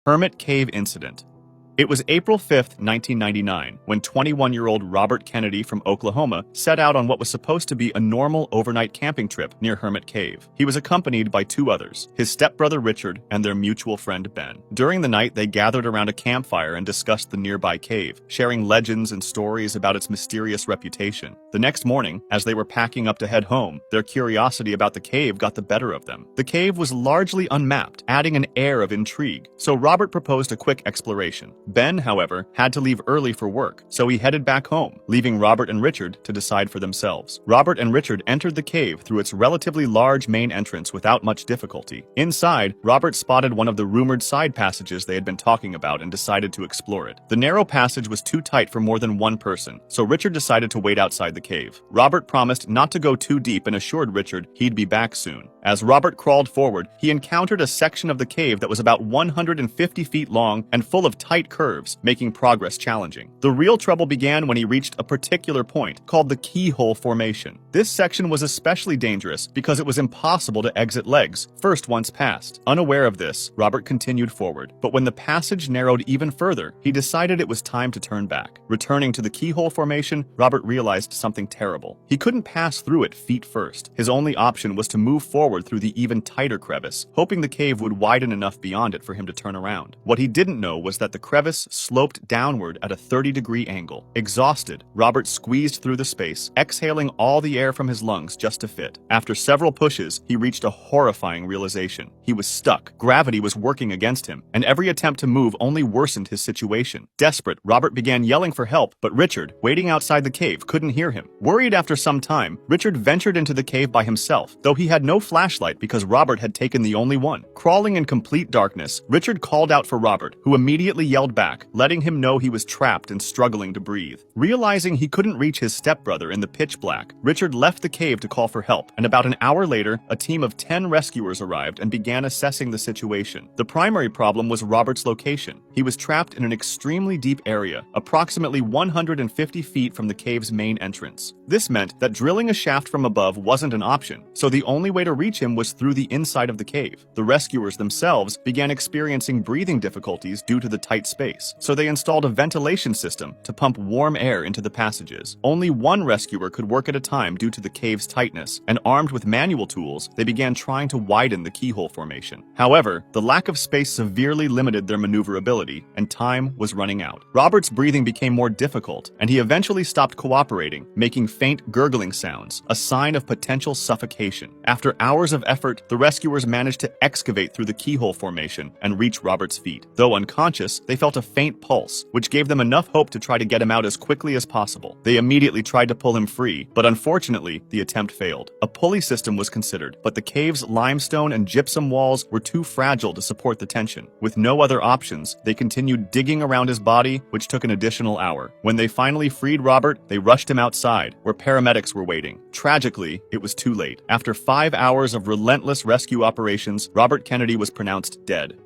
Hermit Cave Incident. It was April 5, 1999, when 21-year-old Robert Kennedy from Oklahoma set out on what was supposed to be a normal overnight camping trip near Hermit Cave. He was accompanied by two others, his stepbrother Richard and their mutual friend Ben. During the night, they gathered around a campfire and discussed the nearby cave, sharing legends and stories about its mysterious reputation. The next morning, as they were packing up to head home, their curiosity about the cave got the better of them. The cave was largely unmapped, adding an air of intrigue, so Robert proposed a quick exploration. Ben, however, had to leave early for work, so he headed back home, leaving Robert and Richard to decide for themselves. Robert and Richard entered the cave through its relatively large main entrance without much difficulty. Inside, Robert spotted one of the rumored side passages they had been talking about and decided to explore it. The narrow passage was too tight for more than one person, so Richard decided to wait outside the cave. Robert promised not to go too deep and assured Richard he'd be back soon. As Robert crawled forward, he encountered a section of the cave that was about 150 feet long and full of tight curves, making progress challenging. The real trouble began when he reached a particular point, called the Keyhole Formation. This section was especially dangerous because it was impossible to exit legs, first once passed. Unaware of this, Robert continued forward, but when the passage narrowed even further, he decided it was time to turn back. Returning to the Keyhole Formation, Robert realized something terrible. He couldn't pass through it feet first. His only option was to move forward through the even tighter crevice, hoping the cave would widen enough beyond it for him to turn around. What he didn't know was that the crevice sloped downward at a 30-degree angle. Exhausted, Robert squeezed through the space, exhaling all the air from his lungs just to fit. After several pushes, he reached a horrifying realization. He was stuck. Gravity was working against him, and every attempt to move only worsened his situation. Desperate, Robert began yelling for help, but Richard, waiting outside the cave, couldn't hear him. Worried after some time, Richard ventured into the cave by himself, though he had no flashlight because Robert had taken the only one. Crawling in complete darkness, Richard called out for Robert, who immediately yelled back, letting him know he was trapped and struggling to breathe. Realizing he couldn't reach his stepbrother in the pitch black, Richard left the cave to call for help, and about an hour later, a team of 10 rescuers arrived and began assessing the situation. The primary problem was Robert's location. He was trapped in an extremely deep area, approximately 150 feet from the cave's main entrance. This meant that drilling a shaft from above wasn't an option, so the only way to reach him was through the inside of the cave. The rescuers themselves began experiencing breathing difficulties due to the tight space, so they installed a ventilation system to pump warm air into the passages. Only one rescuer could work at a time due to the cave's tightness, and armed with manual tools, they began trying to widen the keyhole formation. However, the lack of space severely limited their maneuverability, and time was running out. Robert's breathing became more difficult, and he eventually stopped cooperating, making faint gurgling sounds, a sign of potential suffocation. After hours of effort, the rescuers managed to excavate through the keyhole formation and reach Robert's feet. Though unconscious, they felt a faint pulse, which gave them enough hope to try to get him out as quickly as possible. They immediately tried to pull him free, but unfortunately, the attempt failed. A pulley system was considered, but the cave's limestone and gypsum walls were too fragile to support the tension. With no other options, they continued digging around his body, which took an additional hour. When they finally freed Robert, they rushed him outside, where paramedics were waiting. Tragically, it was too late. After 5 hours of relentless rescue operations, Robert Kennedy was pronounced dead.